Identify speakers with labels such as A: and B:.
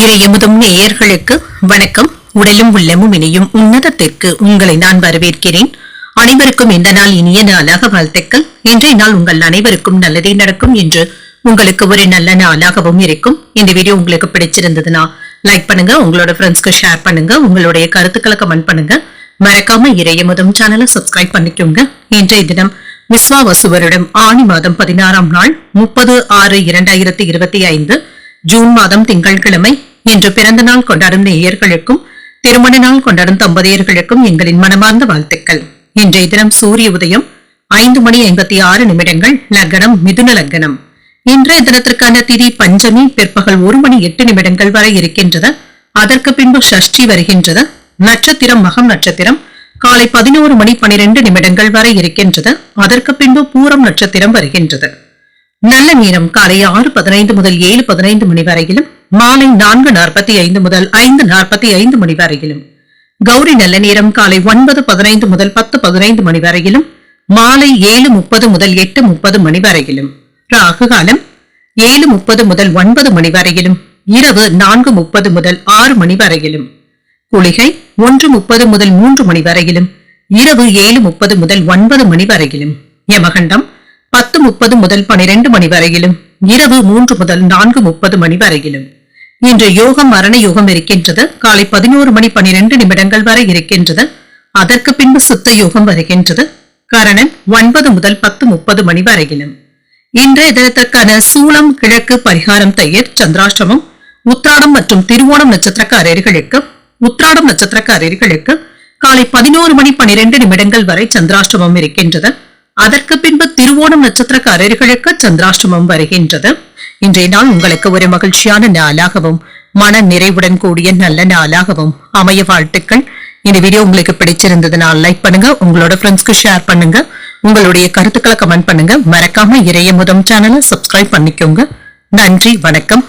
A: இறையமுதும் நேயர்களுக்கு வணக்கம். உடலும் உள்ளமும் இணையும் உன்னதத்திற்கு உங்களை நான் வரவேற்கிறேன். அனைவருக்கும் இந்த நாள் இனிய நாளாக வாழ்த்துக்கள். இன்றைய நாள் உங்கள் அனைவருக்கும் நல்லதே நடக்கும் என்று உங்களுக்கு ஒரு நல்ல நாளாகவும் இருக்கும். இந்த வீடியோ உங்களுக்கு பிடிச்சிருந்ததுன்னா லைக் பண்ணுங்க, உங்களோட ஃப்ரெண்ட்ஸ்க்கு ஷேர் பண்ணுங்க, உங்களுடைய கருத்துக்களை கமெண்ட் பண்ணுங்க. மறக்காம இறையமுதும் சேனலை சப்ஸ்கிரைப் பண்ணிக்கோங்க. இன்றைய தினம் விஸ்வாவசு வருடம் ஆனி மாதம் 16ஆம் நாள் 30/6/2025 ஜூன் மாதம் திங்கட்கிழமை. இன்று பிறந்த நாள் கொண்டாடும் நேயர்களுக்கும் திருமண நாள் கொண்டாடும் தம்பதியர்களுக்கும் எங்களின் மனமார்ந்த வாழ்த்துக்கள். இன்றைய தினம் சூரிய உதயம் 5:56 லக்னம் மிதுன லக்னம். இன்றைய தினத்திற்கான திதி பஞ்சமி பிற்பகல் 1:08 வரை இருக்கின்றது. அதற்கு பின்பு ஷஷ்டி வருகின்றது. நட்சத்திரம் மகம் நட்சத்திரம் காலை 11:12 வரை இருக்கின்றது. அதற்கு பின்பு பூரம் நட்சத்திரம் வருகின்றது. நல்ல நேரம் காலை 6:15 முதல் 7:15 வரையிலும், மாலை 4:45 முதல் 5:45 வரையிலும். கௌரி நல்ல நேரம் காலை 9:15 முதல் 10:15 வரையிலும், மாலை 7:30 முதல் 8:30 வரையிலும். ராகு காலம் 7:30 முதல் 9 வரையிலும், இரவு 4:30 முதல் 6 வரையிலும். குளிகை 1:30 முதல் 3 வரையிலும், இரவு 7:30 முதல் 9 வரையிலும். யமகண்டம் 10:30 முதல் 12 வரையிலும், இரவு 3 முதல் 4:30 வரையிலும். இன்று யோகம் மரண யோகம் இருக்கின்றது. காலை 11:12 வரை இருக்கின்றது. அதற்கு பின்பு சுத்த யோகம் வருகின்றது. கரணன் 9 முதல் 10:30 வரையிலும். இன்றைய தினத்திற்கான சூலம் கிழக்கு பரிகாரம் தயிர் சந்திராஷ்டமம். உத்திராடம் மற்றும் திருவோணம் நட்சத்திரக்காரர்களுக்கு காலை 11:12 வரை சந்திராஷ்டமம் இருக்கின்றது. அதற்கு பின்பு திருவோணம் நட்சத்திரக்காரர்களுக்கு சந்திராஷ்டமம் வருகின்றது. இன்றைய நாள் உங்களுக்கு ஒரு மகிழ்ச்சியான நாளாகவும் மன நிறைவுடன் கூடிய நல்ல நாளாகவும் அமைய வாழ்த்துக்கள். இந்த வீடியோ உங்களுக்கு பிடிச்சிருந்ததுன்னா லைக் பண்ணுங்க, உங்களோட ஃப்ரெண்ட்ஸ்க்கு ஷேர் பண்ணுங்க, உங்களுடைய கருத்துக்களை கமெண்ட் பண்ணுங்க. மறக்காம இறையமுதம் சேனலை சப்ஸ்கிரைப் பண்ணிக்கோங்க. நன்றி, வணக்கம்.